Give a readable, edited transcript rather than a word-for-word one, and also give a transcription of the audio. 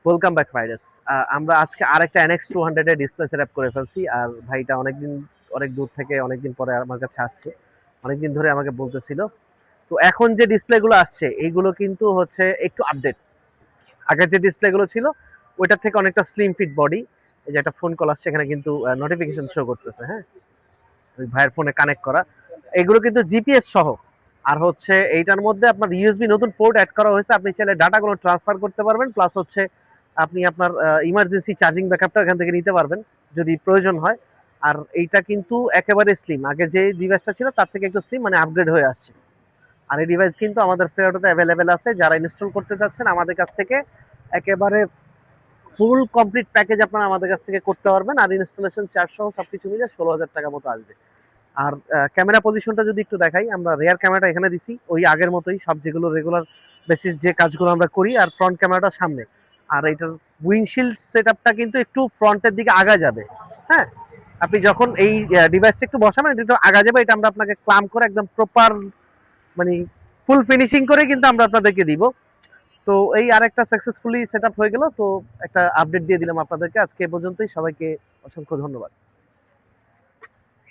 Welcome back Riders. আমরা আজকে আরেকটা NX 200 এর ডিসপ্লে সেটআপ করে ফেলছি। আর ভাইটা অনেক দূর থেকে অনেকদিন পরে আমার কাছে আসছে, অনেকদিন ধরে আমাকে বলতেছিল। তো এখন যে ডিসপ্লেগুলো আসছে এইগুলো কিন্তু হচ্ছে একটু আপডেট। আগের যে ডিসপ্লেগুলো ছিল ওইটার থেকে অনেকটা স্লিম ফিট বডি। এই যে একটা ফোন কল আসছে, এখানে কিন্তু নোটিফিকেশন শো করতেছে। হ্যাঁ, ওই ভাইয়ের ফোনে কানেক্ট করা। এগুলো কিন্তু জিপিএস সহ। আর হচ্ছে এইটার মধ্যে আপনার ইউএসবি নতুন পোর্ট অ্যাড করা হয়েছে, আপনি চাইলে ডাটাগুলো ট্রান্সফার করতে পারবেন, প্লাস হচ্ছে আপনি আপনার ইমার্জেন্সি চার্জিং ব্যাকআপটা এখান থেকে নিতে পারবেন যদি প্রয়োজন হয়। আর এইটা কিন্তু একেবারে স্লিম, আগে যে ডিভাইসটা ছিল তার থেকে একটু স্লিম, মানে আপগ্রেড হয়ে আসছে। আর এই ডিভাইস কিন্তু আমাদের ফ্লিপকার্টে অ্যাভেলেবেল আছে। যারা ইনস্টল করতে চাচ্ছেন আমাদের কাছ থেকে একেবারে ফুল কমপ্লিট প্যাকেজ আপনারা আমাদের কাছ থেকে করতে পারবেন। আর ইনস্টলেশন চার্জ সহ সবকিছু মিলে 16,000 টাকা মতো আসবে। আর ক্যামেরা পজিশনটা যদি একটু দেখাই, আমরা রিয়ার ক্যামেরাটা এখানে দিছি ওই আগের মতোই, সব যেগুলো রেগুলার বেসিস যে কাজগুলো আমরা করি। আর ফ্রন্ট ক্যামেরাটা সামনে। আর এটার উইন্ডশিল্ড সেটআপটা কিন্তু একটু ফ্রন্টের দিকে আগা যাবে। হ্যাঁ, আপনি যখন এই ডিভাইসটা একটু বসাবেন এটা একটু আগা যাবে। এটা আমরা আপনাকে ক্লাম করে একদম প্রপার, মানে ফুল ফিনিশিং করে কিন্তু আমরা আপনাদেরকে দিব। তো এই আরেকটা সাকসেসফুলি সেটআপ হয়ে গেল। তো একটা আপডেট দিয়ে দিলাম আপনাদেরকে। আজকে এ পর্যন্তই, সবাইকে অসংখ্য ধন্যবাদ।